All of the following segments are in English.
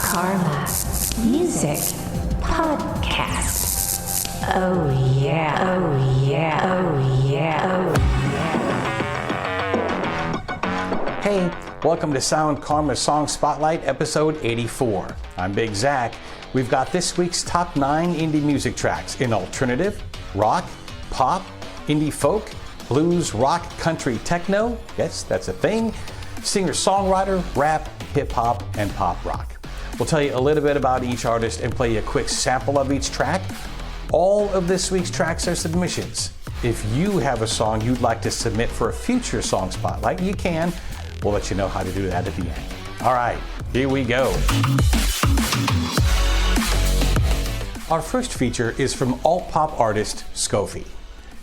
Karma Music Podcast. Oh yeah, oh yeah, oh yeah, oh yeah. Hey, welcome to Sound Karma Song Spotlight, episode 84. I'm Big Zach. We've got this week's top 9 indie music tracks in alternative, rock, pop, indie folk, blues, rock, country, techno, yes, that's a thing, singer-songwriter, rap, hip-hop, and pop rock. We'll tell you a little bit about each artist and play you a quick sample of each track. All of this week's tracks are submissions. If you have a song you'd like to submit for a future Song Spotlight, you can. We'll let you know how to do that at the end. All right, here we go. Our first feature is from alt-pop artist Skofee.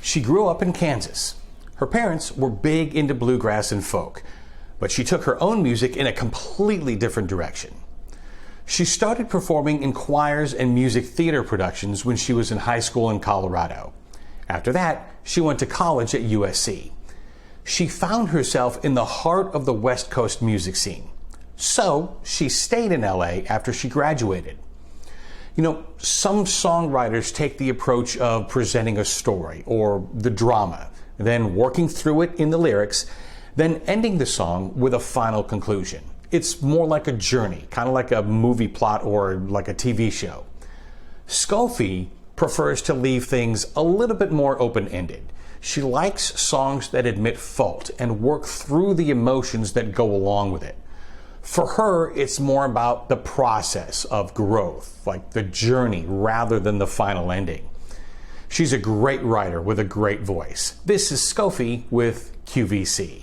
She grew up in Kansas. Her parents were big into bluegrass and folk, but she took her own music in a completely different direction. She started performing in choirs and music theater productions when she was in high school in Colorado. After that, she went to college at USC. She found herself in the heart of the West Coast music scene. So she stayed in LA after she graduated. You know, some songwriters take the approach of presenting a story or the drama, then working through it in the lyrics, then ending the song with a final conclusion. It's more like a journey, kind of like a movie plot or like a TV show. Scofee prefers to leave things a little bit more open-ended. She likes songs that admit fault and work through the emotions that go along with it. For her, it's more about the process of growth, like the journey rather than the final ending. She's a great writer with a great voice. This is Scofee with QVC.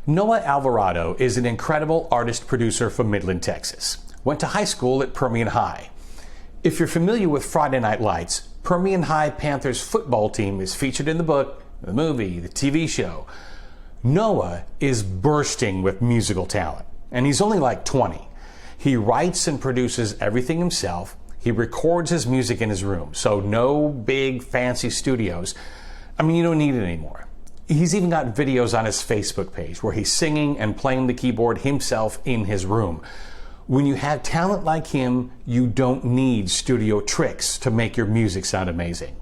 Noah Alvarado is an incredible artist-producer from Midland, Texas. Went to high school at Permian High. If you're familiar with Friday Night Lights, Permian High Panthers football team is featured in the book, the movie, the TV show. Noah is bursting with musical talent, and he's only like 20. He writes and produces everything himself. He records his music in his room, so no big fancy studios. I mean, you don't need it anymore. He's even got videos on his Facebook page where he's singing and playing the keyboard himself in his room. When you have talent like him, you don't need studio tricks to make your music sound amazing.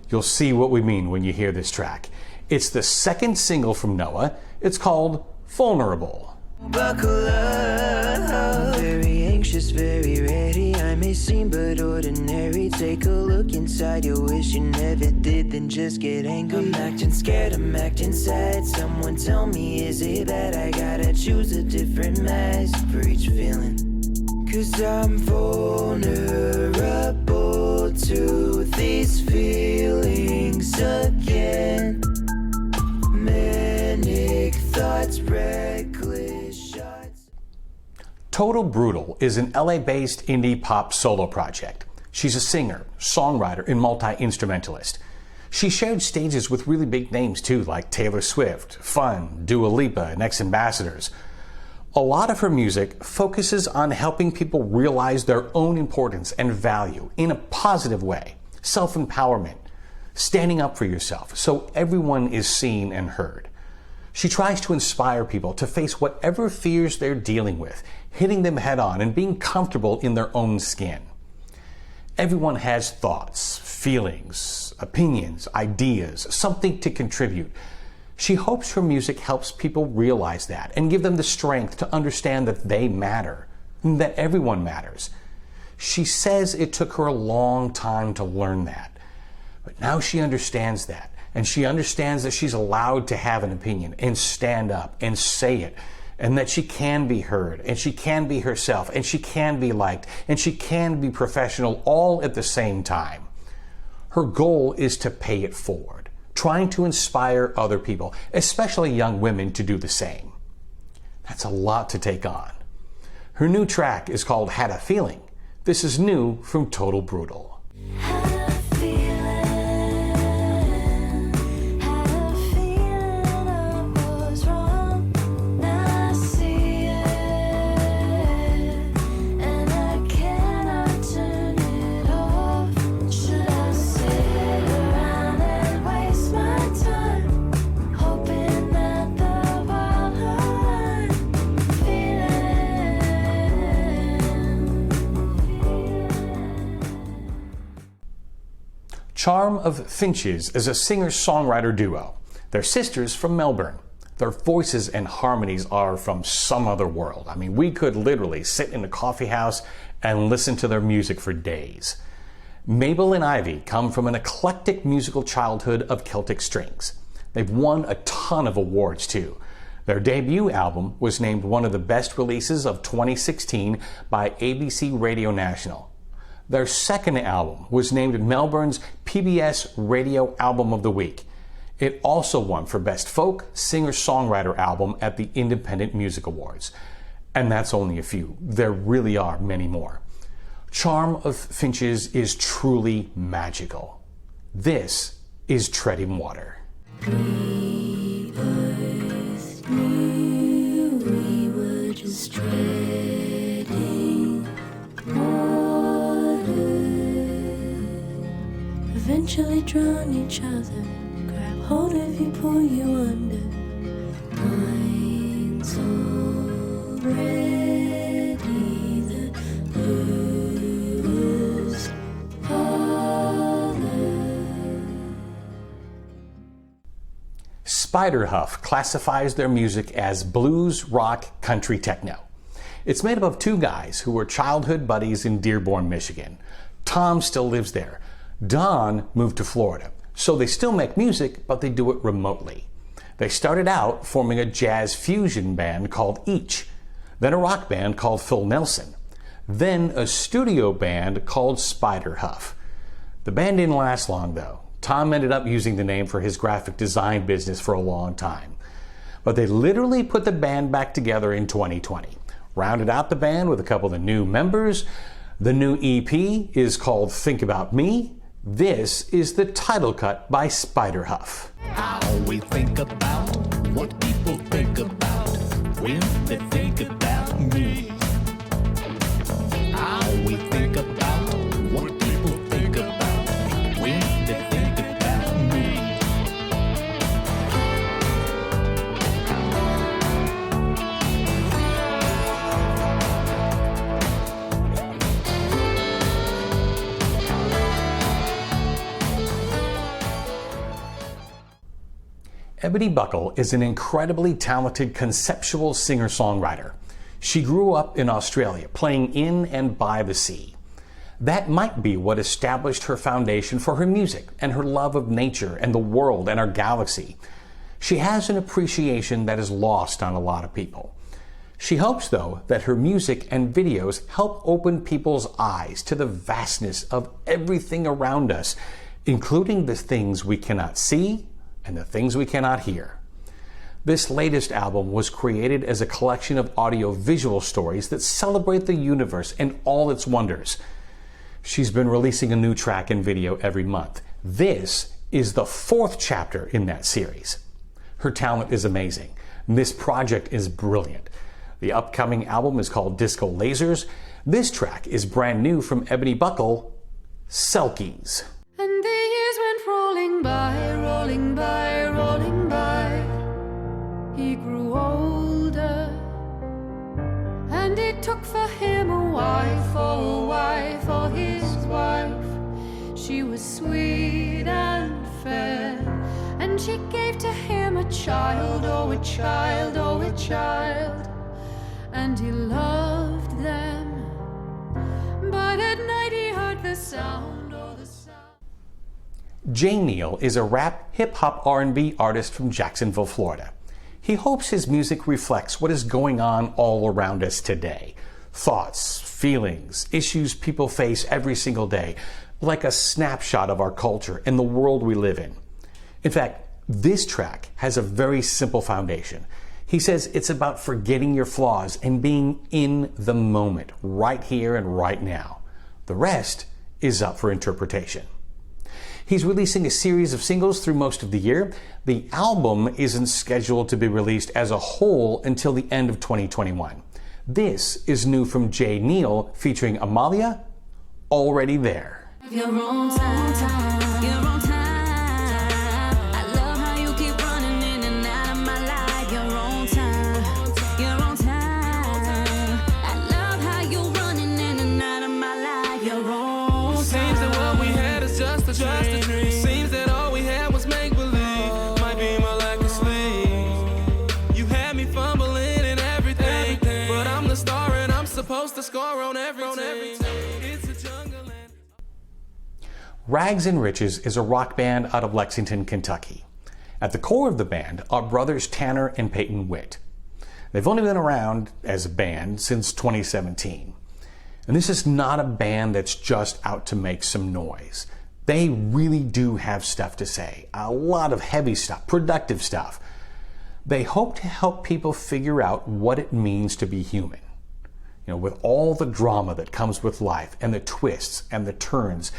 You'll see what we mean when you hear this track. It's the second single from Noah. It's called Vulnerable. Buckle up, very anxious, very ready. I may seem but ordinary. Take a look inside your wish you never did, then just get angry. I'm acting scared, I'm acting sad. Someone tell me, is it bad? I gotta choose a different mask for each feeling. Cause I'm vulnerable to these feelings again. Manic thoughts, reckless shots. Total Brutal is an LA-based indie pop solo project. She's a singer, songwriter, and multi-instrumentalist. She shared stages with really big names too, like Taylor Swift, Fun, Dua Lipa, and Ex-Ambassadors. A lot of her music focuses on helping people realize their own importance and value in a positive way. Self-empowerment, standing up for yourself so everyone is seen and heard. She tries to inspire people to face whatever fears they're dealing with, hitting them head on and being comfortable in their own skin. Everyone has thoughts, feelings, opinions, ideas, something to contribute. She hopes her music helps people realize that and give them the strength to understand that they matter, and that everyone matters. She says it took her a long time to learn that, but now she understands that, and she understands that she's allowed to have an opinion and stand up and say it, and that she can be heard, and she can be herself, and she can be liked, and she can be professional all at the same time. Her goal is to pay it forward, trying to inspire other people, especially young women, to do the same. That's a lot to take on. Her new track is called Had a Feeling. This is new from Total Brutal. Charm of Finches is a singer-songwriter duo. They're sisters from Melbourne. Their voices and harmonies are from some other world. I mean, we could literally sit in a coffee house and listen to their music for days. Mabel and Ivy come from an eclectic musical childhood of Celtic strings. They've won a ton of awards too. Their debut album was named one of the best releases of 2016 by ABC Radio National. Their second album was named Melbourne's PBS Radio Album of the Week. It also won for Best Folk Singer-Songwriter Album at the Independent Music Awards. And that's only a few. There really are many more. Charm of Finches is truly magical. This is Treading Water. We both knew we were just treading water. Eventually drown each other, grab hold of you, pull you under. Mine's already the blues color. Spyderhuff classifies their music as blues, rock, country, techno. It's made up of two guys who were childhood buddies in Dearborn, Michigan. Tom still lives there. Don moved to Florida, so they still make music, but they do it remotely. They started out forming a jazz fusion band called Each, then a rock band called Phil Nelson, then a studio band called Spyderhuff. The band didn't last long though. Tom ended up using the name for his graphic design business for a long time. But they literally put the band back together in 2020, rounded out the band with a couple of new members. The new EP is called Think About Me. This is the title cut by Spyderhuff. I always think about what people think about when they think about me. I always think about what people think about when they think about me. Ebony Buckle is an incredibly talented conceptual singer-songwriter. She grew up in Australia, playing in and by the sea. That might be what established her foundation for her music and her love of nature and the world and our galaxy. She has an appreciation that is lost on a lot of people. She hopes, though, that her music and videos help open people's eyes to the vastness of everything around us, including the things we cannot see and the things we cannot hear. This latest album was created as a collection of audio-visual stories that celebrate the universe and all its wonders. She's been releasing a new track and video every month. This is the fourth chapter in that series. Her talent is amazing. This project is brilliant. The upcoming album is called Disco Lasers. This track is brand new from Ebony Buckle, Selkies. And the years went rolling by, rolling by, rolling by. He grew older, and it took for him a wife, oh, a wife, oh, his wife. She was sweet and fair, and she gave to him a child, oh, a child, oh, a child. And he loved them, but at night he heard the sound, oh, the sound. Neal is a rap, hip-hop, R&B artist from Jacksonville, Florida. He hopes his music reflects what is going on all around us today. Thoughts, feelings, issues people face every single day, like a snapshot of our culture and the world we live in. In fact, this track has a very simple foundation. He says it's about forgetting your flaws and being in the moment, right here and right now. The rest is up for interpretation. He's releasing a series of singles through most of the year. The album isn't scheduled to be released as a whole until the end of 2021. This is new from Neal featuring Amalia, Already There. Your own time, your own time. I love how you keep running in and out of my life. Your own time, your own time. I love how you running in and out of my life. Your own time. Seems that what we had is just a dream. Seems that all we had was make believe. Might be more like a sleep. You had me fumbling and everything, but I'm the star and I'm supposed to score on everything. It's a jungle. Rags and Riches is a rock band out of Lexington, Kentucky. At the core of the band are brothers Tanner and Peyton Witt. They've only been around as a band since 2017. And this is not a band that's just out to make some noise. They really do have stuff to say, a lot of heavy stuff, productive stuff. They hope to help people figure out what it means to be human. You know, with all the drama that comes with life and the twists and the turns,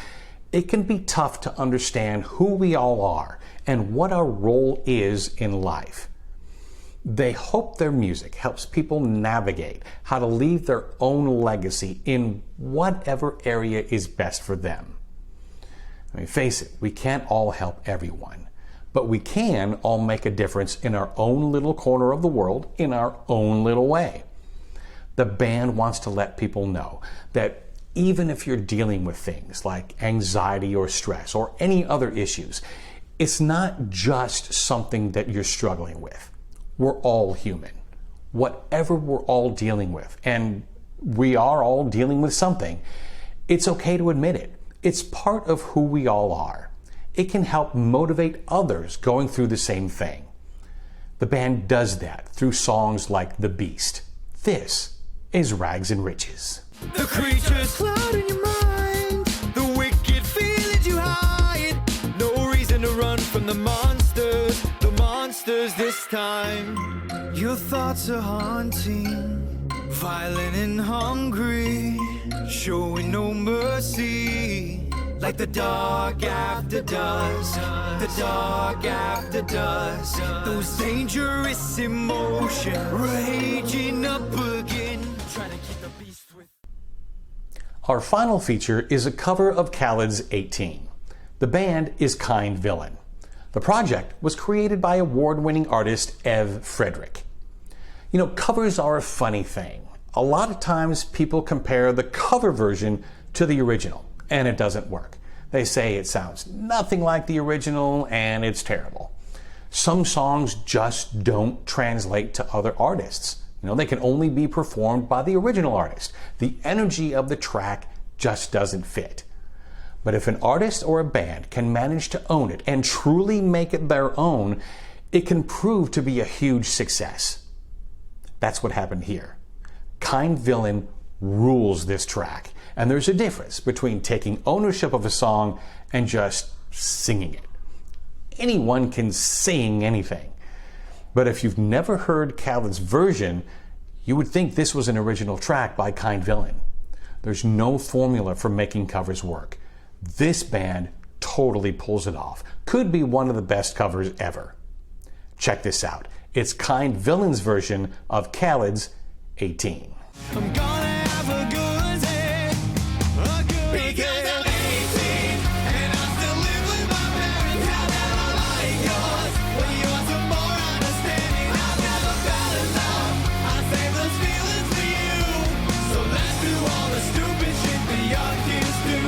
it can be tough to understand who we all are and what our role is in life. They hope their music helps people navigate how to leave their own legacy in whatever area is best for them. I mean, face it, we can't all help everyone, but we can all make a difference in our own little corner of the world in our own little way. The band wants to let people know that even if you're dealing with things like anxiety or stress or any other issues, it's not just something that you're struggling with. We're all human. Whatever we're all dealing with, and we are all dealing with something, it's okay to admit it. It's part of who we all are. It can help motivate others going through the same thing. The band does that through songs like The Beast. This is Rags and Riches. The creatures cloud in your mind, the wicked feelings you hide. No reason to run from the monsters this time. Your thoughts are haunting, violent and hungry, showing no mercy. Like the dark after dusk, the dark after dusk. Those dangerous emotions raging up again, trying to keep the beast with. Our final feature is a cover of Khaled's 18. The band is Kind Villain. The project was created by award-winning artist Ev Frederick. You know, covers are a funny thing. A lot of times people compare the cover version to the original, and it doesn't work. They say it sounds nothing like the original and it's terrible. Some songs just don't translate to other artists. You know, they can only be performed by the original artist. The energy of the track just doesn't fit. But if an artist or a band can manage to own it and truly make it their own, it can prove to be a huge success. That's what happened here. Kind Villain rules this track, and there's a difference between taking ownership of a song and just singing it. Anyone can sing anything. But if you've never heard Khaled's version, you would think this was an original track by Kind Villain. There's no formula for making covers work. This band totally pulls it off. Could be one of the best covers ever. Check this out. It's Kind Villain's version of Khaled's 18. I'm gonna have a good day, because I'm 18 and I still live with my parents. How that I like yours, when you're some more understanding. I've never felt enough. I save those feelings for you, so let's do all the stupid shit the young kids do.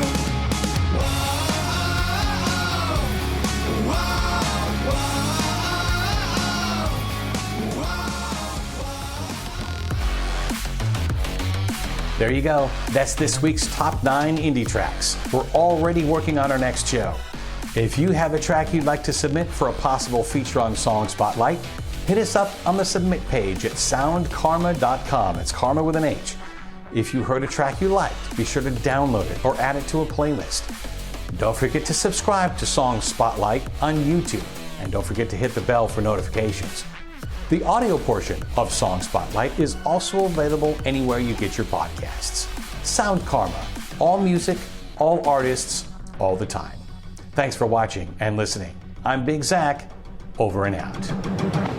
There you go. That's this week's top 9 indie tracks. We're already working on our next show. If you have a track you'd like to submit for a possible feature on Song Spotlight, hit us up on the submit page at soundkarma.com. It's karma with an H. If you heard a track you liked, be sure to download it or add it to a playlist. Don't forget to subscribe to Song Spotlight on YouTube, and don't forget to hit the bell for notifications. The audio portion of Song Spotlight is also available anywhere you get your podcasts. Sound Karma. All music, all artists, all the time. Thanks for watching and listening. I'm Big Zach. Over and out.